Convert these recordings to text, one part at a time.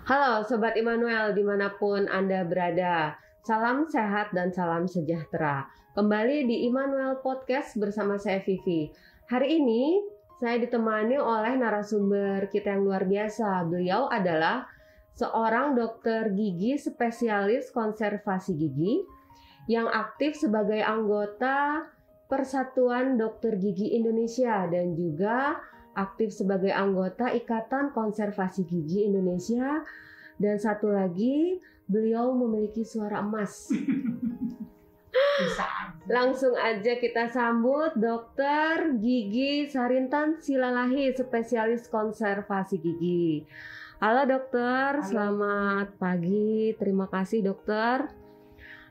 Halo Sobat Immanuel dimanapun Anda berada. Salam sehat dan salam sejahtera. Kembali di Immanuel Podcast bersama saya Vivi. Hari ini saya ditemani oleh narasumber kita yang luar biasa. Beliau adalah seorang dokter gigi spesialis konservasi gigi yang aktif sebagai anggota Persatuan Dokter Gigi Indonesia dan juga aktif sebagai anggota Ikatan Konservasi Gigi Indonesia, dan satu lagi beliau memiliki suara emas. Bisa. Langsung aja kita sambut Dokter Gigi Sarintan Silalahi, spesialis konservasi gigi. Halo dokter, selamat pagi. Terima kasih dokter.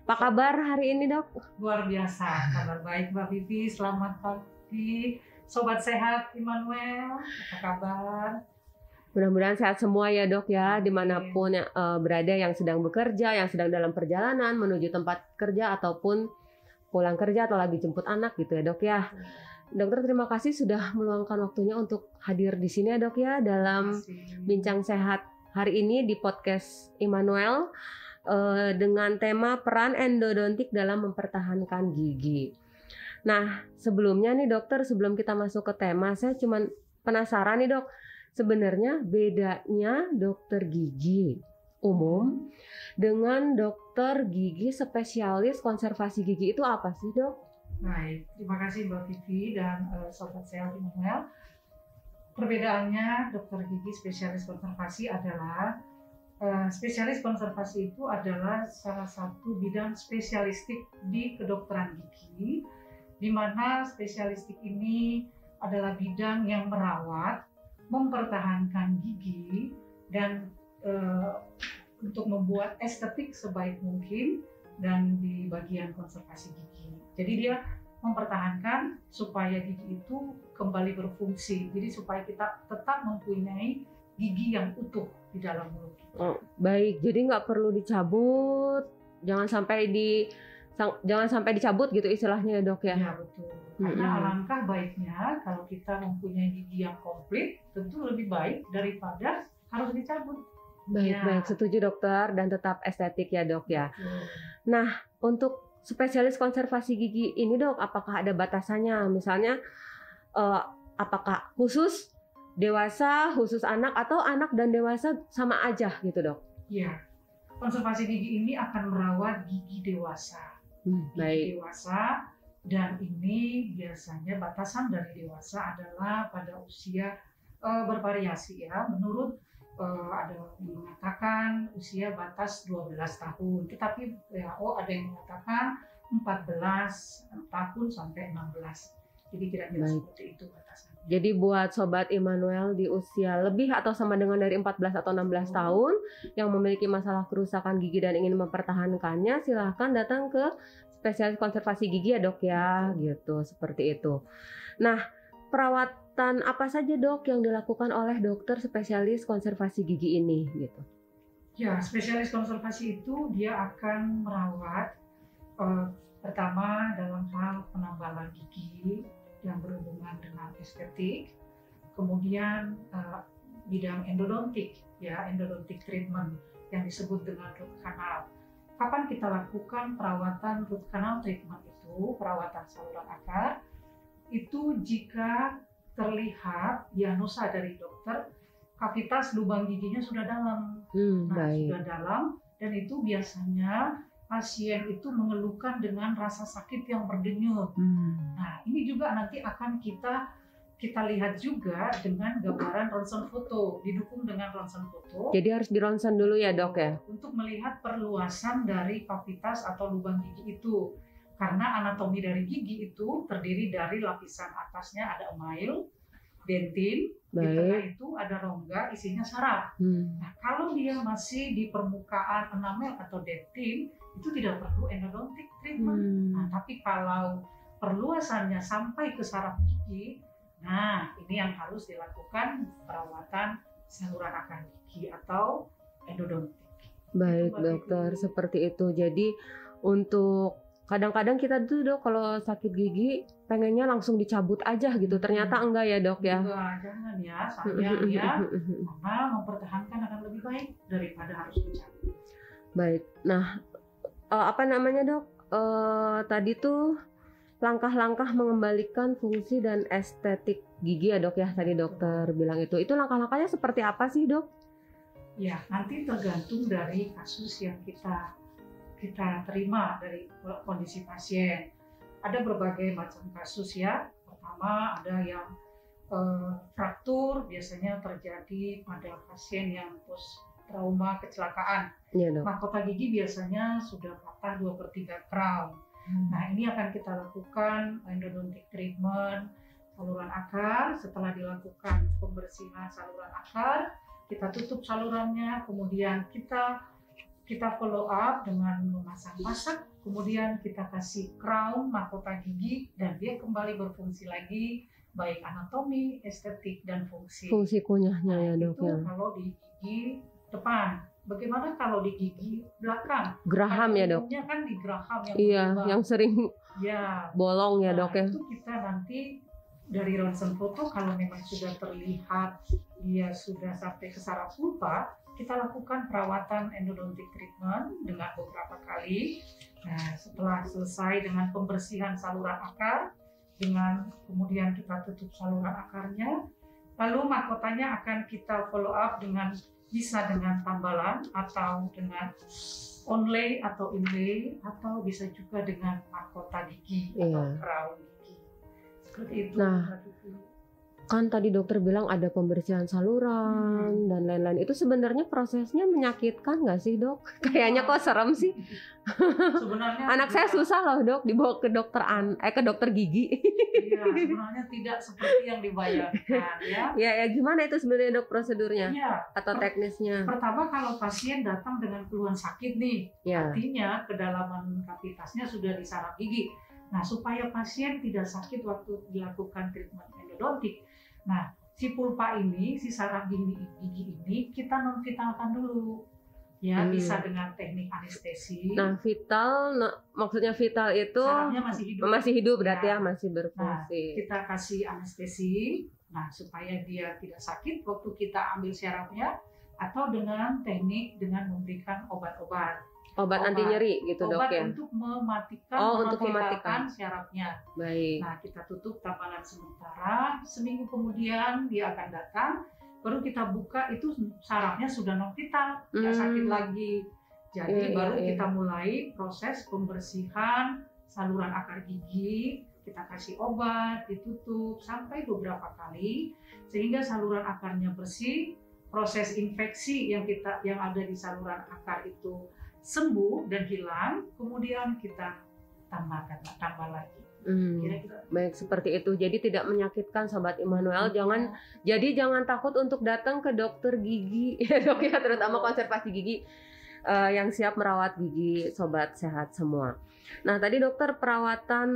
Apa kabar hari ini dok? Luar biasa, kabar baik Mbak Vivi. Selamat pagi. Sobat sehat Immanuel, apa kabar? Mudah-mudahan sehat semua ya dok ya, dimanapun berada, yang sedang bekerja, yang sedang dalam perjalanan menuju tempat kerja ataupun pulang kerja atau lagi jemput anak gitu ya dok ya. Dokter terima kasih sudah meluangkan waktunya untuk hadir di sini ya dok ya dalam bincang sehat hari ini di podcast Immanuel dengan tema peran endodontik dalam mempertahankan gigi. Nah, sebelumnya nih dokter, sebelum kita masuk ke tema, saya cuman penasaran nih dok, sebenarnya bedanya dokter gigi umum dengan dokter gigi spesialis konservasi gigi itu apa sih dok? Baik, terima kasih Mbak Vivi dan Sobat Sehat Immanuel. Perbedaannya dokter gigi spesialis konservasi adalah spesialis konservasi itu adalah salah satu bidang spesialistik di kedokteran gigi, di mana spesialistik ini adalah bidang yang merawat, mempertahankan gigi, dan untuk membuat estetik sebaik mungkin dan di bagian konservasi gigi. Jadi dia mempertahankan supaya gigi itu kembali berfungsi, jadi supaya kita tetap mempunyai gigi yang utuh di dalam mulut kita. Oh, baik, jadi nggak perlu dicabut, jangan sampai dicabut gitu istilahnya ya dok ya? Ya betul, karena alangkah baiknya kalau kita mempunyai gigi yang komplit, tentu lebih baik daripada harus dicabut. Baik, baik, setuju dokter, dan tetap estetik ya dok ya. Nah, untuk spesialis konservasi gigi ini dok, apakah ada batasannya? Misalnya, apakah khusus dewasa, khusus anak, atau anak dan dewasa sama aja gitu dok? Iya, konservasi gigi ini akan merawat gigi dewasa. Gigi dewasa, dan ini biasanya batasan dari dewasa adalah pada usia bervariasi ya. Menurut ada yang mengatakan usia batas 12 tahun, tetapi WHO ada yang mengatakan 14 tahun sampai 16. Jadi kira-kira seperti itu batasannya. Jadi buat Sobat Immanuel di usia lebih atau sama dengan dari 14 atau 16 tahun yang memiliki masalah kerusakan gigi dan ingin mempertahankannya, silahkan datang ke spesialis konservasi gigi ya dok ya, gitu, seperti itu. Nah, perawatan apa saja dok yang dilakukan oleh dokter spesialis konservasi gigi ini gitu? Ya, spesialis konservasi itu dia akan merawat pertama dalam hal penambalan gigi yang berhubungan dengan estetik, kemudian bidang endodontik ya, endodontik treatment yang disebut dengan root canal. Kapan kita lakukan perawatan root canal treatment itu, perawatan saluran akar, itu jika terlihat diagnosa dari dokter kavitas lubang giginya sudah dalam. Sudah dalam, dan itu biasanya pasien itu mengeluhkan dengan rasa sakit yang berdenyut. Nah, ini juga nanti akan kita lihat juga dengan gambaran ronsen foto, didukung dengan ronsen foto. Jadi harus dironsen dulu ya dok ya? Untuk melihat perluasan dari kavitas atau lubang gigi itu. Karena anatomi dari gigi itu terdiri dari lapisan atasnya ada email, dentin, di tengah itu ada rongga isinya saraf. Nah, kalau dia masih di permukaan enamel atau dentin, itu tidak perlu endodontik treatment. Nah, tapi kalau perluasannya sampai ke saraf gigi, nah ini yang harus dilakukan perawatan saluran akar gigi atau endodontik. Baik dokter, seperti itu. Jadi untuk kadang-kadang kita tuh dok kalau sakit gigi pengennya langsung dicabut aja gitu. Ternyata enggak ya dok ya. Enggak, jangan ya, sayang ya. Karena mempertahankan akan lebih baik daripada harus dicabut. Baik. Nah, apa namanya dok? Tadi tuh langkah-langkah mengembalikan fungsi dan estetik gigi ya dok ya. Tadi dokter bilang itu langkah-langkahnya seperti apa sih dok? Ya, nanti tergantung dari kasus yang kita terima dari kondisi pasien. Ada berbagai macam kasus ya. Pertama ada yang fraktur, biasanya terjadi pada pasien yang post trauma kecelakaan. Iya dok. Mahkota gigi biasanya sudah patah 2/3 crown. Nah, ini akan kita lakukan endodontic treatment saluran akar. Setelah dilakukan pembersihan saluran akar, kita tutup salurannya, kemudian kita follow up dengan memasang masak, kemudian kita kasih crown mahkota gigi dan dia kembali berfungsi lagi, baik anatomi, estetik dan fungsi. Fungsi kunyahnya ya dok itu ya. Kalau di gigi depan. Bagaimana kalau di gigi belakang? Geraham ya dok. Umumnya kan di geraham yang Iya, berlubang. yang sering Ya. bolong ya dok ya. Itu kita nanti dari ronsen foto kalau memang sudah terlihat dia sudah sampai ke saraf pulpa, kita lakukan perawatan endodontic treatment dengan beberapa kali. Nah, setelah selesai dengan pembersihan saluran akar, kemudian kita tutup saluran akarnya, lalu mahkotanya akan kita follow up dengan tambalan atau dengan onlay atau inlay atau bisa juga dengan mahkota gigi atau crown gigi. Seperti itu. Nah, kan tadi dokter bilang ada pembersihan saluran dan lain-lain. Itu sebenarnya prosesnya menyakitkan nggak sih dok? Kayaknya kok serem sih. Sebenarnya anak saya susah loh dok dibawa ke dokter gigi. Iya, sebenarnya tidak seperti yang dibayangkan ya. Ya gimana itu sebenarnya dok prosedurnya ya, atau teknisnya? Pertama kalau pasien datang dengan keluhan sakit nih, artinya kedalaman kavitasnya sudah di saraf gigi. Nah, supaya pasien tidak sakit waktu dilakukan treatment endodontik, nah si pulpa ini, si saraf gigi ini kita non-vitalkan dulu. Ya, bisa dengan teknik anestesi. Nah, maksudnya vital itu sarafnya masih hidup berarti ya, masih berfungsi. Nah, kita kasih anestesi, nah supaya dia tidak sakit waktu kita ambil syarafnya, atau dengan teknik dengan memberikan obat anti nyeri gitu dok ya. Untuk mematikan, untuk mematikan syarafnya. Baik. Nah, kita tutup tambalan sementara, seminggu kemudian dia akan datang. Baru kita buka itu sarafnya sudah non vital, nggak sakit lagi. Jadi baru kita mulai proses pembersihan saluran akar gigi. Kita kasih obat, ditutup sampai beberapa kali sehingga saluran akarnya bersih. Proses infeksi yang ada di saluran akar itu sembuh dan hilang. Kemudian kita tambah lagi. Baik, seperti itu. Jadi tidak menyakitkan Sobat Immanuel. Jangan takut untuk datang ke dokter gigi ya dok ya, terutama konservasi gigi yang siap merawat gigi sobat sehat semua. Nah, tadi dokter perawatan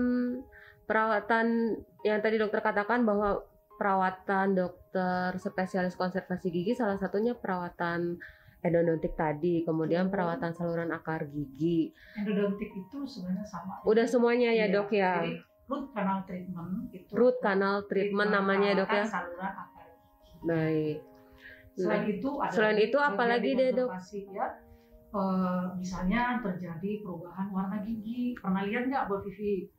yang tadi dokter katakan bahwa perawatan dokter spesialis konservasi gigi salah satunya perawatan endodontik tadi, kemudian perawatan saluran akar gigi. Endodontik itu sebenarnya sama. Udah semuanya ya dok ya. Jadi root canal treatment itu. Root canal treatment namanya dok ya. Saluran akar gigi. Baik. Selain itu apalagi deh dok? Ya, misalnya terjadi perubahan warna gigi. Pernah lihat nggak Bu Vivi?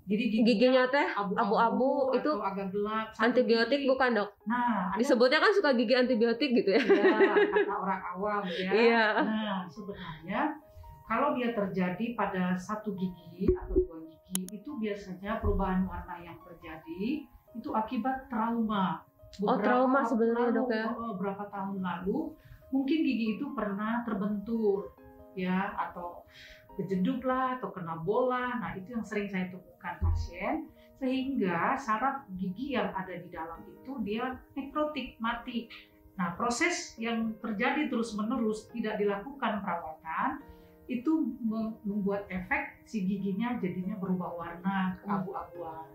Jadi giginya teh abu-abu itu agak gelap. Antibiotik bukan dok? Nah, disebutnya kan suka gigi antibiotik gitu ya. Iya, kata orang awam ya. Iya. Nah, sebenarnya kalau dia terjadi pada satu gigi atau dua gigi, itu biasanya perubahan warna yang terjadi itu akibat trauma. Trauma sebenarnya dok ya. Berapa tahun lalu mungkin gigi itu pernah terbentur ya, atau kejeduk lah atau kena bola. Nah, itu yang sering saya temukan pasien, sehingga saraf gigi yang ada di dalam itu dia nekrotik, mati. Nah, proses yang terjadi terus-menerus tidak dilakukan perawatan itu membuat efek si giginya jadinya berubah warna keabu-abuan.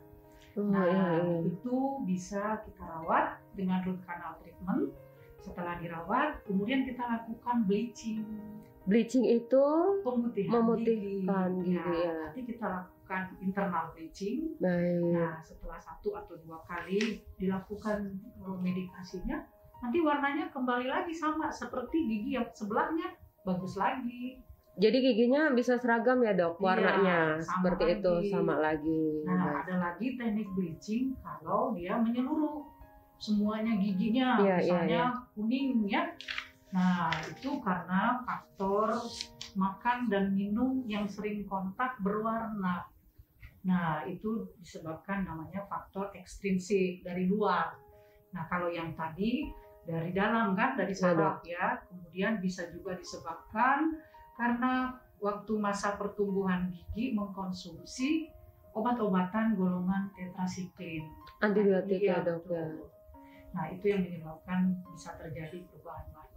Itu bisa kita rawat dengan root canal treatment. Setelah dirawat, kemudian kita lakukan bleaching. Bleaching itu memutihkan gigi ya. Nanti kita lakukan internal bleaching. Baik. Nah, setelah 1 atau 2 kali dilakukan medikasinya, nanti warnanya kembali lagi sama seperti gigi yang sebelahnya, bagus lagi. Jadi giginya bisa seragam ya dok, warnanya seperti lagi. Itu sama lagi. Nah, ada lagi teknik bleaching kalau dia menyeluruh semuanya giginya, misalnya kuning ya. Nah, itu karena faktor makan dan minum yang sering kontak berwarna. Nah, itu disebabkan namanya faktor ekstrinsik dari luar. Nah, kalau yang tadi dari dalam kan, dari saraf ya. Kemudian bisa juga disebabkan karena waktu masa pertumbuhan gigi mengkonsumsi obat-obatan golongan tetrasiklin. Antibiotik ya dok ya. Nah, itu yang menyebabkan bisa terjadi perubahan warna.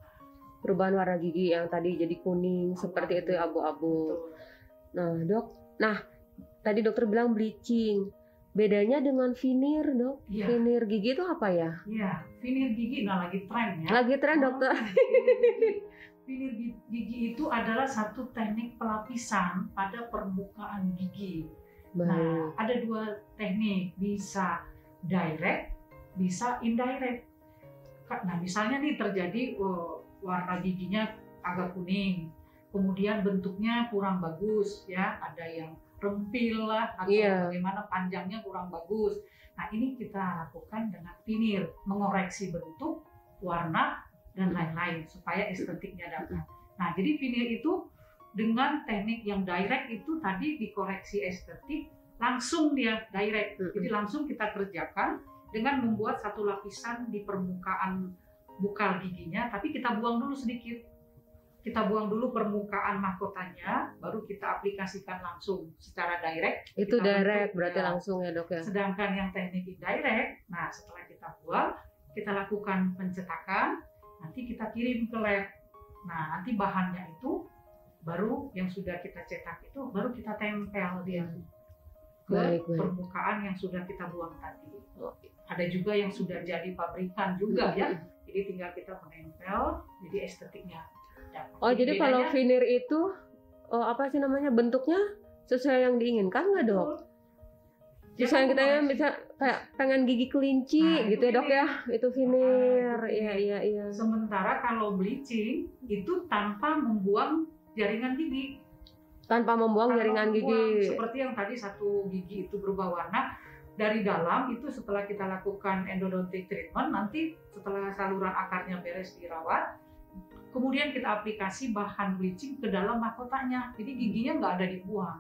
Perubahan warna gigi yang tadi jadi kuning seperti itu abu-abu. Nah dok, tadi dokter bilang bleaching. Bedanya dengan veneer dok? Veneer gigi itu apa ya? Iya, veneer gigi lagi tren ya. Lagi tren dokter. Veneer gigi itu adalah satu teknik pelapisan pada permukaan gigi. Nah, ada 2 teknik, bisa direct, bisa indirect. Nah, misalnya nih terjadi warna giginya agak kuning, kemudian bentuknya kurang bagus ya, ada yang rempil lah atau bagaimana panjangnya kurang bagus. Nah, ini kita lakukan dengan veneer, mengoreksi bentuk, warna dan lain-lain supaya estetiknya dapat. Nah, jadi veneer itu dengan teknik yang direct itu tadi dikoreksi estetik, langsung dia direct. Jadi langsung kita kerjakan dengan membuat satu lapisan di permukaan bukal giginya, tapi kita buang dulu sedikit. Kita buang dulu permukaan mahkotanya, baru kita aplikasikan langsung secara direct. Itu direct berarti langsung ya dok ya. Sedangkan yang teknik indirect, nah setelah kita buang, kita lakukan pencetakan, nanti kita kirim ke lab. Nah nanti bahannya itu baru yang sudah kita cetak itu baru kita tempel dia ke permukaan yang sudah kita buang tadi. Ada juga yang sudah jadi pabrikan juga ya. Jadi tinggal kita menempel, jadi estetiknya dapat. Oh, jadi kalau veneer itu apa sih namanya, bentuknya sesuai yang diinginkan nggak dok? Sesuai yang kita bisa kayak pengen gigi kelinci gitu ya dok ya, itu veneer. Iya. Sementara kalau bleaching itu tanpa membuang jaringan gigi. Tanpa membuang jaringan gigi. Seperti yang tadi satu gigi itu berubah warna. Dari dalam itu setelah kita lakukan endodontic treatment, nanti setelah saluran akarnya beres dirawat, kemudian kita aplikasi bahan bleaching ke dalam mahkotanya, jadi giginya nggak ada dibuang.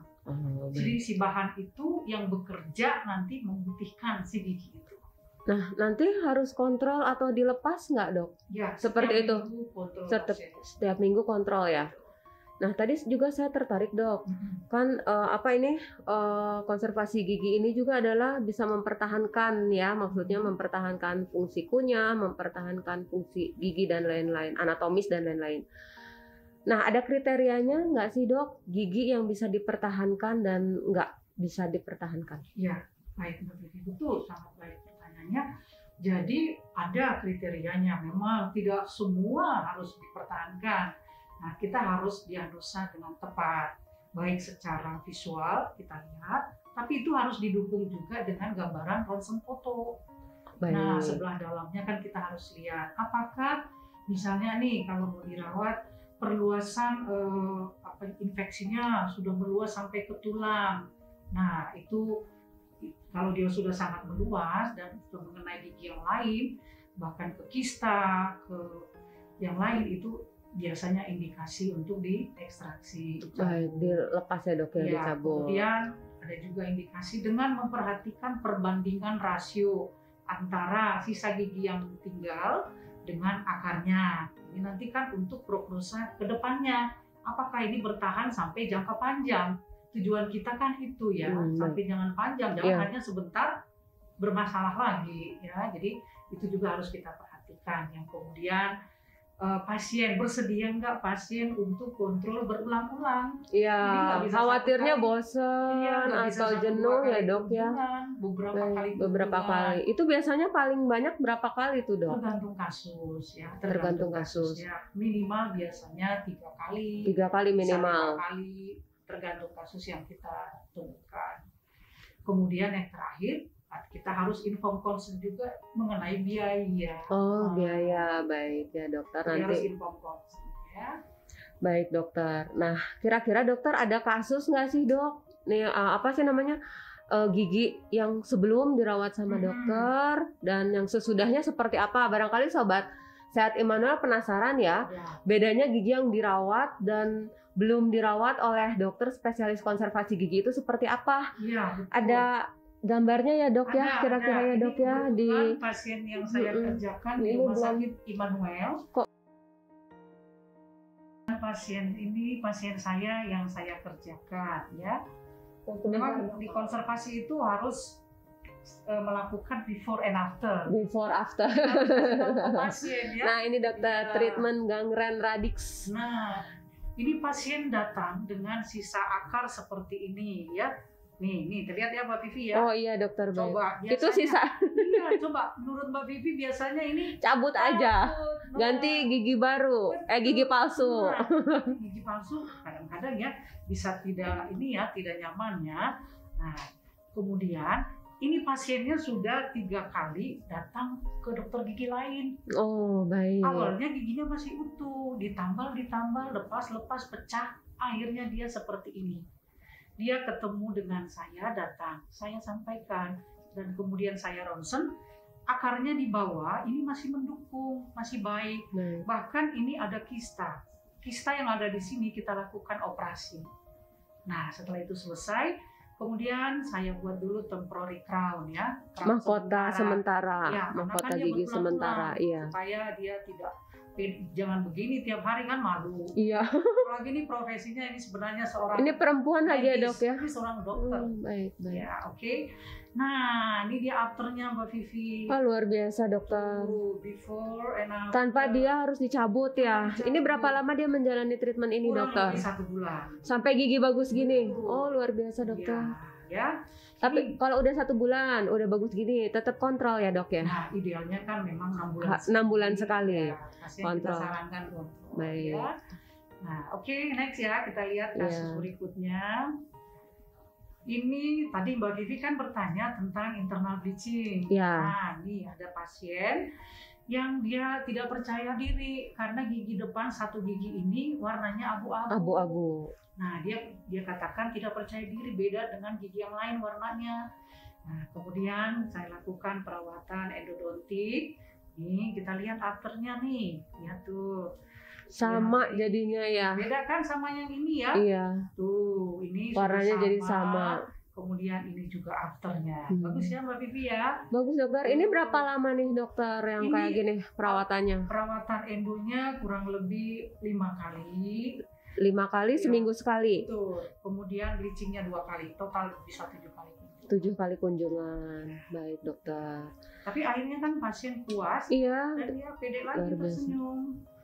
Jadi si bahan itu yang bekerja nanti memutihkan si gigi itu. Nah nanti harus kontrol atau dilepas nggak dok? Ya, seperti itu. Setiap minggu kontrol ya. Nah tadi juga saya tertarik dok, kan konservasi gigi ini juga adalah bisa mempertahankan ya, maksudnya mempertahankan fungsi kunyah, mempertahankan fungsi gigi dan lain-lain, anatomis dan lain-lain. Nah ada kriterianya nggak sih dok, gigi yang bisa dipertahankan dan nggak bisa dipertahankan? Ya, baik betul, sangat baik pertanyaannya. Jadi ada kriterianya, memang tidak semua harus dipertahankan. Nah, kita harus diagnosa dengan tepat, baik secara visual kita lihat, tapi itu harus didukung juga dengan gambaran ronsen foto. Nah, sebelah dalamnya kan kita harus lihat apakah misalnya nih kalau mau dirawat perluasan infeksinya sudah meluas sampai ke tulang. Nah, itu kalau dia sudah sangat meluas dan sudah mengenai gigi yang lain, bahkan ke kista, ke yang lain, itu biasanya indikasi untuk diekstraksi. Dilepas ya dok ya, dicabut. Kemudian ada juga indikasi dengan memperhatikan perbandingan rasio antara sisa gigi yang tinggal dengan akarnya. Ini nanti kan untuk prognosa ke depannya, apakah ini bertahan sampai jangka panjang. Tujuan kita kan itu ya, sampai jangan panjang, jangan hanya sebentar bermasalah lagi ya. Jadi itu juga harus kita perhatikan. Yang kemudian pasien bersedia nggak pasien untuk kontrol berulang-ulang. Iya, Jadi nggak bisa khawatirnya satu kali. bosen Iya, nggak bisa atau 1-2 jenuh ya kali dok ya. kunjungan, beberapa Baik, kali beberapa kunjungan. kali. Itu biasanya paling banyak berapa kali tuh dok? Tergantung kasus ya, Tergantung kasus. ya. Minimal biasanya 3 kali, 3 kali bisa minimal. 5 kali, tergantung kasus yang kita temukan. Kemudian yang terakhir, kita harus inform concern juga mengenai biaya. Oh biaya, baik ya dokter. Jadi harus Nanti inform concern ya. baik dokter. Nah kira-kira dokter ada kasus nggak sih dok? Nih apa sih namanya gigi yang sebelum dirawat sama dokter dan yang sesudahnya seperti apa? Barangkali sobat Sehat Immanuel penasaran ya, bedanya gigi yang dirawat dan belum dirawat oleh dokter spesialis konservasi gigi itu seperti apa? Iya, betul. Ada gambarnya ya dok ya, kira-kira ya dok ya di pasien yang saya kerjakan di Ini rumah belum- sakit Immanuel. Kok- Pasien ini pasien saya yang saya kerjakan ya. Memang di konservasi itu harus melakukan before and after. before after. Pasien ya. Nah ini dokter Iya. treatment gangren radix. Nah, ini pasien datang dengan sisa akar seperti ini ya. Nih, terlihat ya Mbak Vivi ya. Oh iya dokter baik. Coba Itu sisa Iya, coba menurut Mbak Vivi biasanya ini cabut aja, Nah, ganti gigi baru, gigi palsu. Nah, gigi palsu kadang-kadang ya bisa tidak nyaman ya. Nah, kemudian ini pasiennya sudah 3 kali datang ke dokter gigi lain. Oh baik. Awalnya giginya masih utuh, ditambal, lepas, pecah, akhirnya dia seperti ini. Dia ketemu dengan saya, datang, saya sampaikan, dan kemudian saya ronsen, akarnya di bawah ini masih mendukung, masih baik. Baik. Bahkan ini ada kista yang ada di sini kita lakukan operasi. Nah setelah itu selesai, kemudian saya buat dulu temporary crown ya, crown Mahkota sementara, Ya, karena mahkota kan dia gigi berpulang-pulang, sementara, iya. supaya dia tidak jangan begini tiap hari kan malu. Iya. Apalagi ini profesinya ini sebenarnya seorang Ini perempuan aja medis, dok ya. ini seorang dokter. Baik. Ya, oke. Nah, ini dia afternya Mbak Vivi. Wah luar biasa dokter. Before and after. Tanpa dia harus dicabut ya. Dicabut. Ini berapa lama dia menjalani treatment ini Kurang dokter? lebih 1 bulan. Sampai gigi bagus gini. Betul. Oh luar biasa dokter. Ya. Tapi kalau udah 1 bulan, udah bagus gini, tetap kontrol ya dok ya. Nah, idealnya kan memang 6 bulan. 6 bulan sekali. Ya, pasien Kontrol. kita sarankan kontrol. Baik. Ya. Nah, oke, next ya, kita lihat kasus Iya. berikutnya. Ini tadi Mbak Vivi kan bertanya tentang internal bleaching. Ya. Nah, ini ada pasien yang dia tidak percaya diri karena gigi depan satu gigi ini warnanya abu-abu. Abu-abu. Nah, dia katakan tidak percaya diri, beda dengan gigi yang lain warnanya. Nah, kemudian saya lakukan perawatan endodontik. Nih, kita lihat afternya nih. Lihat tuh. Sama Ya, jadinya ya. beda kan sama yang ini ya? Iya. Tuh, ini Warnanya sudah jadi sama. Kemudian ini juga afternya. Hmm. Bagus ya Mbak Vivi ya. Bagus dokter. Ini berapa lama nih dokter yang Ini- kayak gini perawatannya? Perawatan endonya kurang lebih 5 kali. 5 kali Iya. seminggu sekali. Tuh, kemudian bleachingnya 2 kali. Total bisa 7 kali. 7 kali kunjungan. Baik dokter. Tapi akhirnya kan pasien puas Iya. dan dia pede lagi Luar biasa. tersenyum.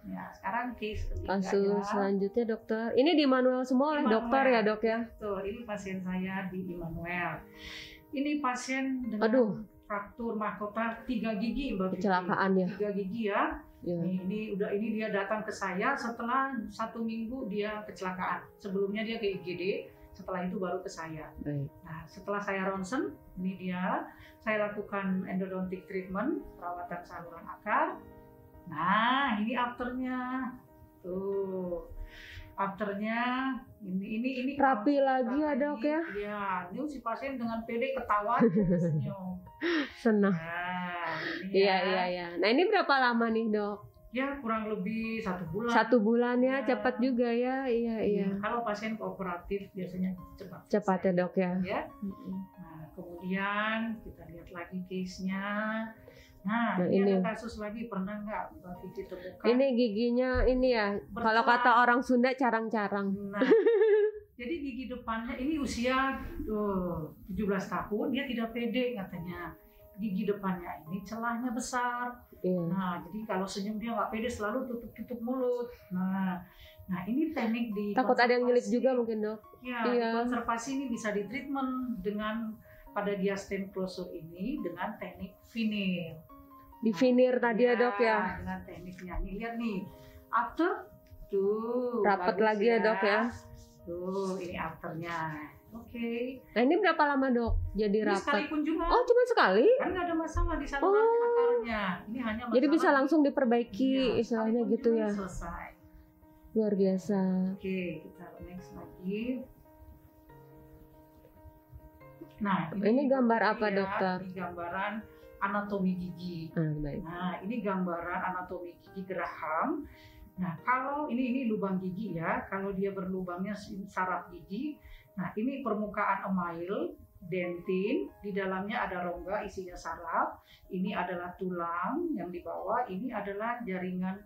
Ya, sekarang case ketiga Kasus ya. selanjutnya dokter. Ini di manual semua oleh Immanuel. dokter ya dok ya. Betul, ini pasien saya di Immanuel. Ini pasien dengan Aduh. fraktur mahkota 3 gigi Mbak Vivi. Kecelakaan ya. 3 gigi ya. Ya. Ini dia datang ke saya setelah 1 minggu dia kecelakaan. Sebelumnya dia ke IGD, setelah itu baru ke saya. Baik. Nah, setelah saya ronsen, ini dia, saya lakukan endodontic treatment, perawatan saluran akar. Nah, ini afternya. Tuh. Afternya ini Rapi lagi ya dok ya. Iya, ini si pasien dengan pede ketawa senyum. Senang. Nah, ini Iya ya. iya iya. Nah ini berapa lama nih dok? Ya, kurang lebih 1 bulan. 1 bulan ya, Ya. cepat juga ya. Iya iya. Kalau pasien kooperatif biasanya cepat. Cepat ya dok ya. Ya. Nah, kemudian kita lihat lagi case-nya. Nah, Nah, ini ini. ada kasus lagi, pernah nggak Mbak Vivi temukan? Ini giginya ini ya. Kalau Bercelah. kata orang Sunda carang-carang. Nah, jadi gigi depannya ini usia 17 tahun, dia tidak pede katanya. Gigi depannya ini celahnya besar. Iya. Nah, jadi kalau senyum dia nggak pede, selalu tutup mulut. Nah ini teknik di Takut ada yang nyelip konservasi. juga mungkin dok. Ya, Iya. di konservasi ini bisa di treatment dengan pada diastema closure ini dengan teknik veneer. Di veneer tadi ya dok ya. Dengan tekniknya. Nih lihat nih, after tuh Rapat bagus lagi ya dok ya. Tuh ini afternya. Oke. Nah ini berapa lama dok jadi Ini rapat? sekali kunjungan. Oh cuma sekali? Kan nggak ada masalah di saluran akarnya. Ini hanya masalah. Jadi bisa langsung diperbaiki Iya, istilahnya sekali gitu ya. kunjungan selesai. Luar biasa. Oke, kita next lagi. Nah, Ini gambar apa ya, dokter? Ini gambaran anatomi gigi. Baik. Nah, ini gambaran anatomi gigi Graham. Nah, kalau ini lubang gigi ya, kalau dia berlubangnya saraf gigi. Nah, ini permukaan email, dentin, di dalamnya ada rongga isinya saraf. Ini adalah tulang yang di bawah, ini adalah jaringan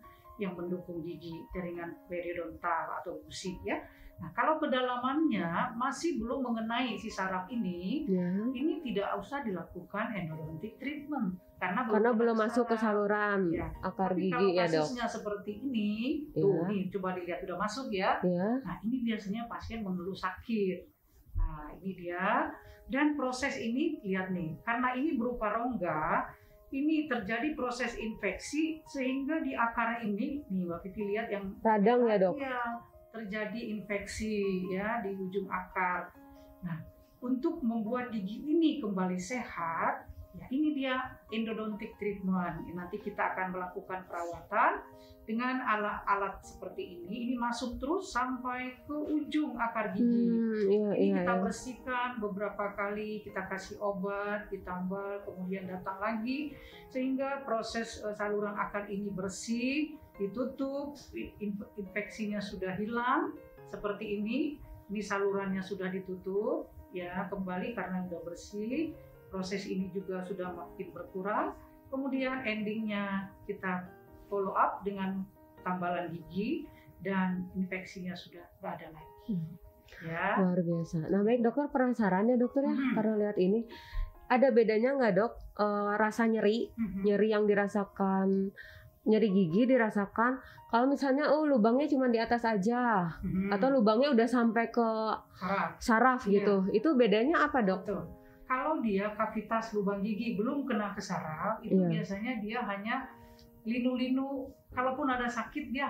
yang mendukung gigi, jaringan periodontal atau gusi ya. Nah, kalau kedalamannya masih belum mengenai si saraf ini, ini tidak usah dilakukan endodontic treatment karena belum masuk ke saluran akar Tapi gigi ya dok. kasusnya seperti ini, tuh nih coba dilihat udah masuk ya. Nah ini biasanya pasien mengeluh sakit. Nah ini dia, dan proses ini lihat nih, karena ini berupa rongga, ini terjadi proses infeksi sehingga di akar ini nih Mbak Vivi lihat yang radang ya dok. Iya, terjadi infeksi ya di ujung akar. Nah untuk membuat gigi ini kembali sehat, ya ini dia endodontic treatment. Nanti kita akan melakukan perawatan dengan alat-alat seperti ini. Ini masuk terus sampai ke ujung akar gigi. Ini kita bersihkan beberapa kali, kita kasih obat, ditambal, kemudian datang lagi sehingga proses saluran akar ini bersih, ditutup, infeksinya sudah hilang seperti ini. Ini salurannya sudah ditutup, ya kembali karena sudah bersih. Proses ini juga sudah makin berkurang. Kemudian endingnya kita follow up dengan tambalan gigi dan infeksinya sudah tidak ada lagi. Ya. Luar biasa. Nah baik dokter, penasaran ya dokter ya, karena lihat ini ada bedanya nggak dok rasa nyeri yang dirasakan, nyeri gigi dirasakan kalau misalnya lubangnya cuma di atas aja atau lubangnya udah sampai ke saraf gitu. Itu bedanya apa dok? Betul. Kalau dia kavitas lubang gigi belum kena ke saraf, itu biasanya dia hanya linu-linu. Kalaupun ada sakit dia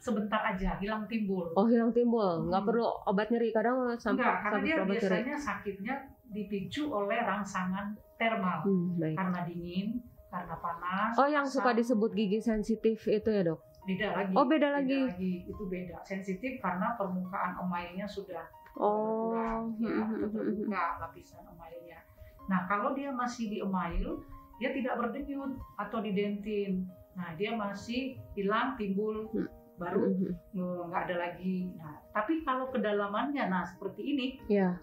sebentar aja hilang timbul. Oh hilang timbul, nggak perlu obat nyeri kadang sampai. Enggak, karena dia biasanya sakitnya dipicu oleh rangsangan termal karena dingin, karena panas. Oh yang suka disebut gigi sensitif itu ya dok? Beda lagi. Oh beda lagi. Itu beda. Sensitif karena permukaan emailnya sudah berkurang, terbuka lapisan emailnya. Nah kalau dia masih di email, dia tidak berdenyut atau didentin. Nah dia masih hilang timbul baru nggak ada lagi. Nah tapi kalau kedalamannya, nah seperti ini,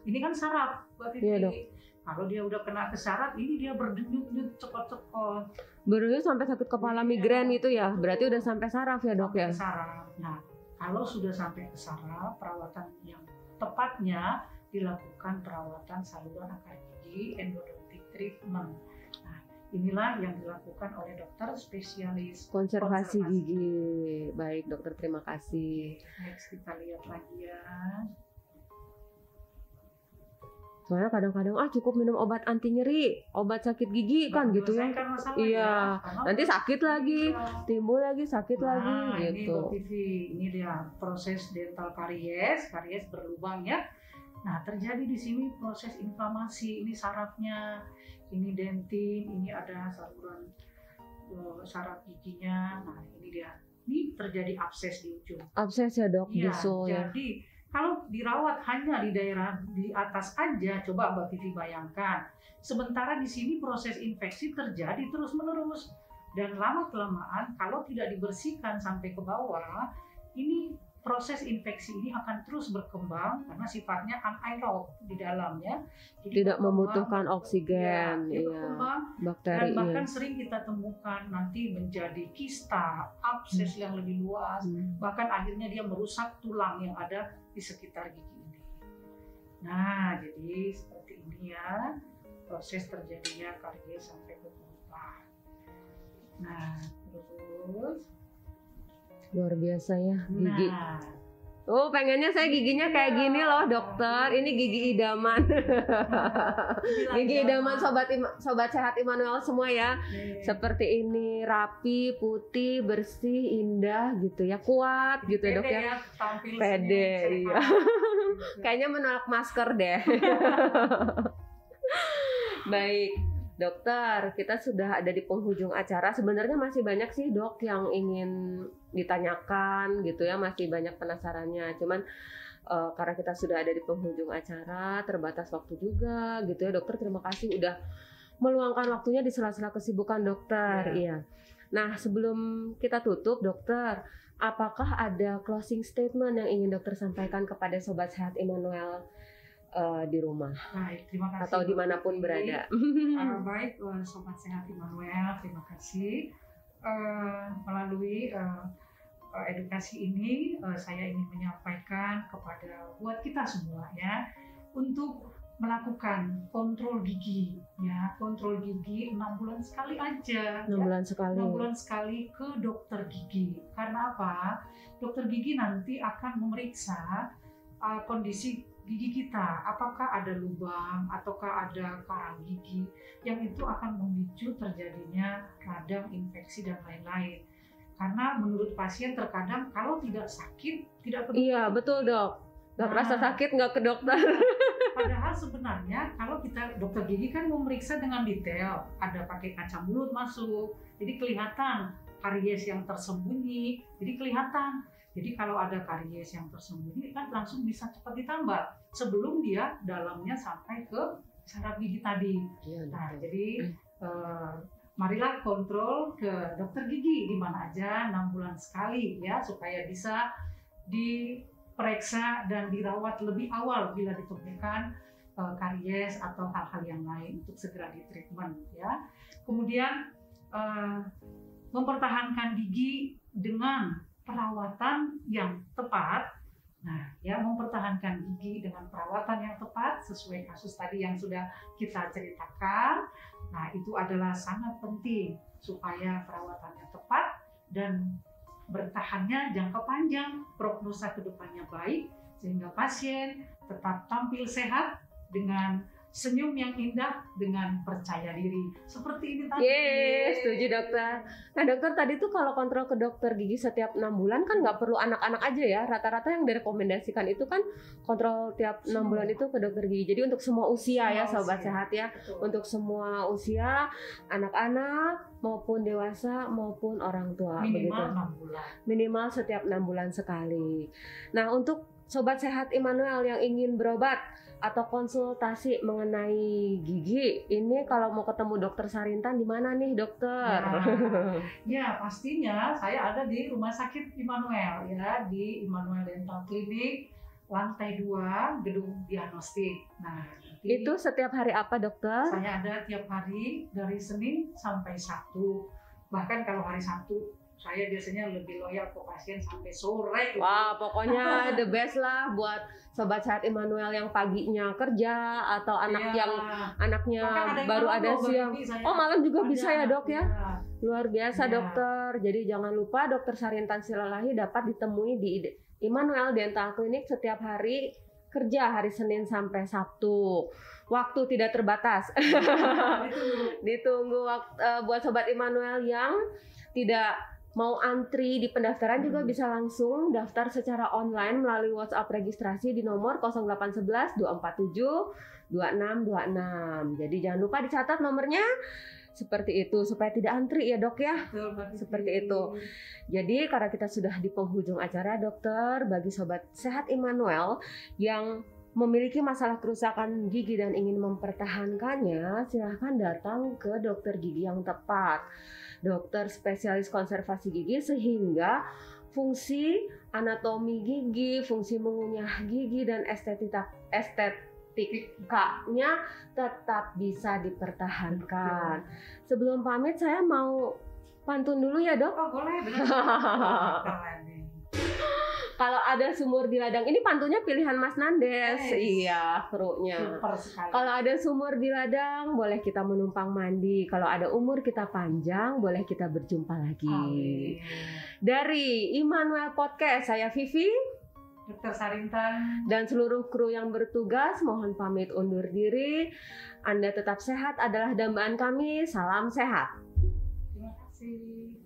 ini kan saraf, Mbak Vivi. Kalau dia udah kena ke saraf, ini dia berdenyut-nyut cepot-cepot. Berdenyut sampai sakit kepala migrain itu ya, berarti udah sampai saraf ya dok ya? Saraf. Nah kalau sudah sampai ke saraf, perawatan yang tepatnya dilakukan perawatan saluran akar gigi, endodontic treatment. Nah, inilah yang dilakukan oleh dokter spesialis konservasi gigi. Baik dokter, terima kasih. Next kita lihat lagi ya. Soalnya kadang-kadang cukup minum obat anti nyeri, obat sakit gigi kan gitu ya. Iya, nanti sakit lagi, timbul lagi, sakit lagi gitu. Ini dia proses dental karies berlubang ya. Nah, terjadi di sini proses inflamasi, ini sarafnya, ini dentin, ini ada saluran saraf giginya. Nah, ini dia. Ini terjadi abses di ujung. Abses ya, Dok? Iya, bisul, jadi kalau dirawat hanya di daerah di atas aja, coba Mbak Vivi bayangkan. Sementara di sini proses infeksi terjadi terus-menerus. Dan lama-kelamaan kalau tidak dibersihkan sampai ke bawah, ini proses infeksi ini akan terus berkembang karena sifatnya anaerob di dalamnya. Jadi tidak membutuhkan oksigen, bakteri. Dan bahkan sering kita temukan nanti menjadi kista, abses yang lebih luas, bahkan akhirnya dia merusak tulang yang ada di sekitar gigi ini. Nah, jadi seperti ini ya proses terjadinya karies sampai ke bawah. Nah, terus. Luar biasa ya gigi. Nah, Oh, pengennya saya giginya kayak gini loh, dokter. Ini gigi idaman. Gigi idaman sobat sehat Immanuel semua ya. Seperti ini, rapi, putih, bersih, indah gitu ya, kuat gitu ya, Dok ya. Pede, iya. Kayaknya menolak masker deh. Baik, dokter, kita sudah ada di penghujung acara. Sebenarnya masih banyak sih, Dok, yang ingin ditanyakan gitu ya, masih banyak penasarannya. Cuman karena kita sudah ada di penghujung acara, terbatas waktu juga gitu ya, dokter. Terima kasih udah meluangkan waktunya di sela-sela kesibukan dokter. Iya. Nah, sebelum kita tutup, dokter, apakah ada closing statement yang ingin dokter sampaikan kepada sobat sehat Immanuel di rumah? Baik, terima kasih. Atau dimanapun berada. Baik, sobat sehat Immanuel, terima kasih. Melalui edukasi ini, saya ingin menyampaikan kepada buat kita semua ya, untuk melakukan kontrol gigi ya, kontrol gigi 6 bulan sekali aja. 6 bulan sekali. 6 bulan sekali ke dokter gigi. Karena apa? Dokter gigi nanti akan memeriksa kondisi gigi kita, apakah ada lubang ataukah ada karang gigi yang itu akan memicu terjadinya radang, infeksi dan lain-lain. Karena menurut pasien terkadang kalau tidak sakit tidak perlu. Iya, betul, Dok. Nggak kerasa sakit nggak ke dokter. Padahal sebenarnya kalau kita dokter gigi kan memeriksa dengan detail, ada pakai kaca mulut masuk, jadi kelihatan karies yang tersembunyi, jadi kelihatan. Jadi kalau ada karies yang tersembunyi kan langsung bisa cepat ditambal sebelum dia dalamnya sampai ke saraf gigi tadi. Nah, jadi marilah kontrol ke dokter gigi di mana aja 6 bulan sekali ya, supaya bisa diperiksa dan dirawat lebih awal bila ditemukan karies atau hal-hal yang lain untuk segera ditreatment ya. Kemudian mempertahankan gigi dengan perawatan yang tepat. Nah, ya, mempertahankan gigi dengan perawatan yang tepat sesuai kasus tadi yang sudah kita ceritakan. Nah, itu adalah sangat penting supaya perawatannya tepat dan bertahannya jangka panjang, prognosa kedepannya baik sehingga pasien tetap tampil sehat dengan senyum yang indah, dengan percaya diri seperti ini tadi. Setuju dokter. Nah, dokter tadi tuh kalau kontrol ke dokter gigi setiap 6 bulan kan nggak perlu anak-anak aja ya. Rata-rata yang direkomendasikan itu kan kontrol tiap 6 bulan itu ke dokter gigi. Jadi untuk semua usia ya sobat sehat ya. Betul. Untuk semua usia, anak-anak maupun dewasa maupun orang tua. Minimal begitu. 6 bulan. Minimal setiap 6 bulan sekali. Nah, untuk sobat sehat Immanuel yang ingin berobat atau konsultasi mengenai gigi, ini kalau mau ketemu dokter Sarintan di mana nih, dokter? Ya, pastinya saya ada di Rumah Sakit Immanuel ya, di Immanuel Dental Clinic lantai 2 gedung diagnostik. Nah, itu setiap hari apa, dokter? Saya ada tiap hari dari Senin sampai Sabtu. Bahkan kalau hari Sabtu saya biasanya lebih loyal ke pasien sampai sore. Wah, pokoknya the best lah buat sobat sehat Immanuel yang paginya kerja atau anaknya baru ada siang. Oh, malam juga bisa ya, Dok ya? Luar biasa, dokter. Jadi jangan lupa dokter Sarintan Silalahi dapat ditemui di Immanuel Dental Clinic setiap hari kerja, hari Senin sampai Sabtu. Waktu tidak terbatas. Ditunggu buat sobat Immanuel yang tidak mau antri di pendaftaran juga bisa langsung daftar secara online melalui WhatsApp registrasi di nomor 0811 247 2626. Jadi jangan lupa dicatat nomornya seperti itu supaya tidak antri ya, Dok ya. Seperti itu. Jadi karena kita sudah di penghujung acara, dokter, bagi sobat sehat Immanuel yang memiliki masalah kerusakan gigi dan ingin mempertahankannya, silahkan datang ke dokter gigi yang tepat. Dokter spesialis konservasi gigi sehingga fungsi anatomi gigi, fungsi mengunyah gigi dan estetikanya tetap bisa dipertahankan. Sebelum pamit saya mau pantun dulu ya, Dok. Oh, boleh. Kalau ada sumur di ladang, ini pantunya pilihan Mas Nandes. Yes. Iya, krunya. Super sekali. Kalau ada sumur di ladang, boleh kita menumpang mandi. Kalau ada umur kita panjang, boleh kita berjumpa lagi. Amin. Dari Immanuel Podcast, saya Vivi Dr. Sarintan. dan seluruh kru yang bertugas mohon pamit undur diri. Anda tetap sehat adalah dambaan kami. Salam sehat. Terima kasih.